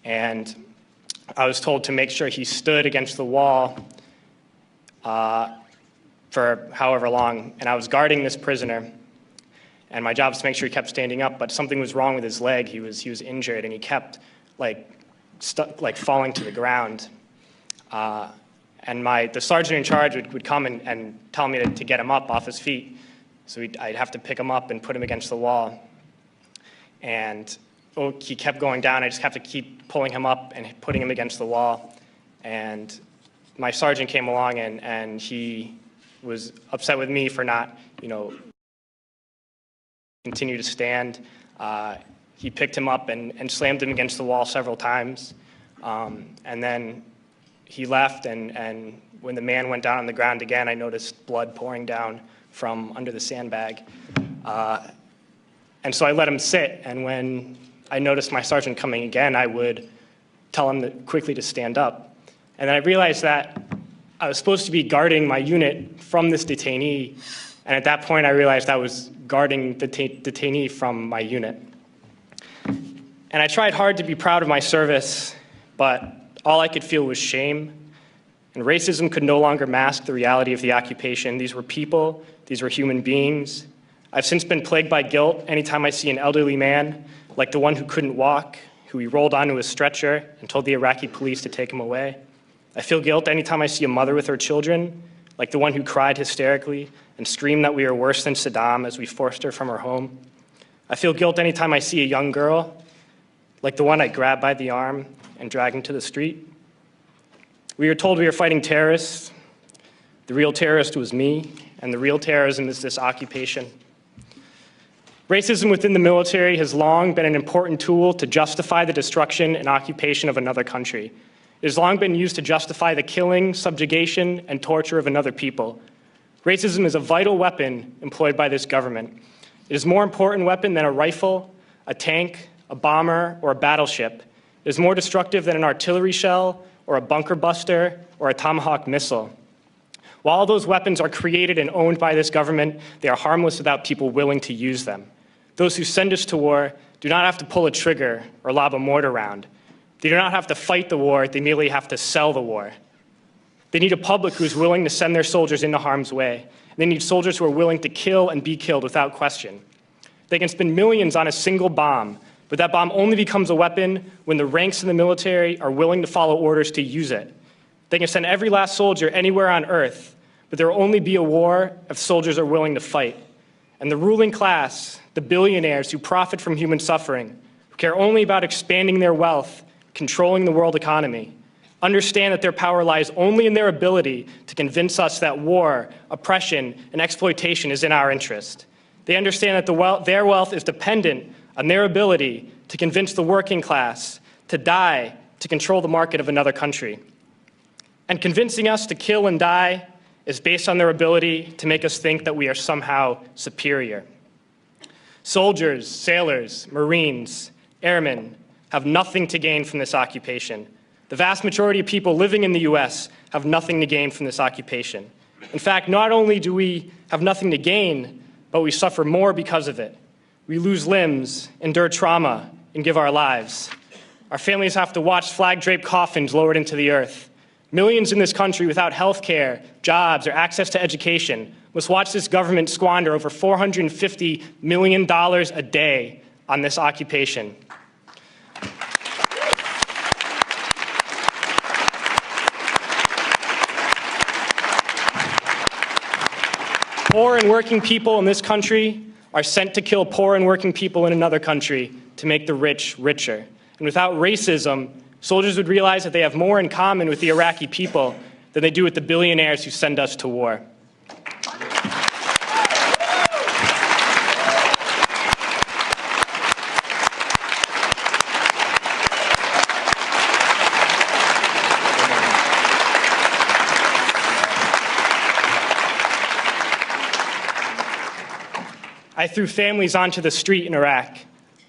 and I was told to make sure he stood against the wall for however long, and I was guarding this prisoner, and my job was to make sure he kept standing up, but something was wrong with his leg. He was injured, and he kept falling to the ground. And the sergeant in charge would come and tell me to get him up off his feet. So I'd have to pick him up and put him against the wall. And he kept going down. I just have to keep pulling him up and putting him against the wall. And my sergeant came along, and he was upset with me for not, continue to stand. He picked him up and slammed him against the wall several times. And then he left, and when the man went down on the ground again, I noticed blood pouring down from under the sandbag. And so I let him sit, and when I noticed my sergeant coming again, I would tell him quickly to stand up. And then I realized that I was supposed to be guarding my unit from this detainee, and at that point I realized I was guarding the detainee from my unit. And I tried hard to be proud of my service, but all I could feel was shame, and racism could no longer mask the reality of the occupation. These were people, these were human beings. I've since been plagued by guilt anytime I see an elderly man, like the one who couldn't walk, who we rolled onto a stretcher and told the Iraqi police to take him away. I feel guilt anytime I see a mother with her children, like the one who cried hysterically and screamed that we are worse than Saddam as we forced her from her home. I feel guilt anytime I see a young girl, like the one I grabbed by the arm and dragged into the street. We were told we were fighting terrorists. The real terrorist was me, and the real terrorism is this occupation. Racism within the military has long been an important tool to justify the destruction and occupation of another country. It has long been used to justify the killing, subjugation, and torture of another people. Racism is a vital weapon employed by this government. It is a more important weapon than a rifle, a tank, a bomber, or a battleship. It is more destructive than an artillery shell, or a bunker buster, or a Tomahawk missile. While all those weapons are created and owned by this government, they are harmless without people willing to use them. Those who send us to war do not have to pull a trigger or lob a mortar round. They do not have to fight the war, they merely have to sell the war. They need a public who is willing to send their soldiers into harm's way. They need soldiers who are willing to kill and be killed without question. They can spend millions on a single bomb, but that bomb only becomes a weapon when the ranks in the military are willing to follow orders to use it. They can send every last soldier anywhere on earth, but there will only be a war if soldiers are willing to fight. And the ruling class, the billionaires who profit from human suffering, who care only about expanding their wealth, controlling the world economy, understand that their power lies only in their ability to convince us that war, oppression, and exploitation is in our interest. They understand that their wealth is dependent on their ability to convince the working class to die to control the market of another country. And convincing us to kill and die is based on their ability to make us think that we are somehow superior. Soldiers, sailors, Marines, airmen have nothing to gain from this occupation. The vast majority of people living in the US have nothing to gain from this occupation. In fact, not only do we have nothing to gain, but we suffer more because of it. We lose limbs, endure trauma, and give our lives. Our families have to watch flag-draped coffins lowered into the earth. Millions in this country without health care, jobs, or access to education must watch this government squander over $450 million a day on this occupation. Poor and working people in this country are sent to kill poor and working people in another country to make the rich richer. And without racism, soldiers would realize that they have more in common with the Iraqi people than they do with the billionaires who send us to war. I threw families onto the street in Iraq,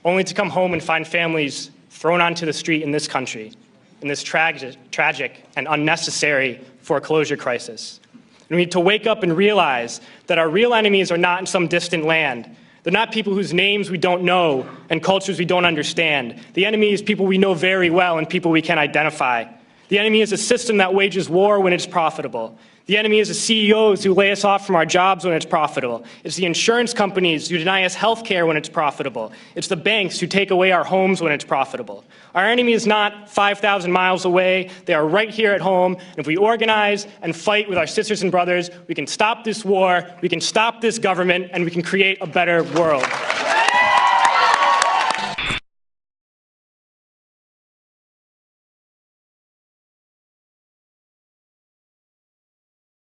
only to come home and find families thrown onto the street in this country, in this tragic and unnecessary foreclosure crisis. And we need to wake up and realize that our real enemies are not in some distant land. They're not people whose names we don't know and cultures we don't understand. The enemy is people we know very well and people we can identify. The enemy is a system that wages war when it's profitable. The enemy is the CEOs who lay us off from our jobs when it's profitable. It's the insurance companies who deny us health care when it's profitable. It's the banks who take away our homes when it's profitable. Our enemy is not 5,000 miles away. They are right here at home. And if we organize and fight with our sisters and brothers, we can stop this war, we can stop this government, and we can create a better world.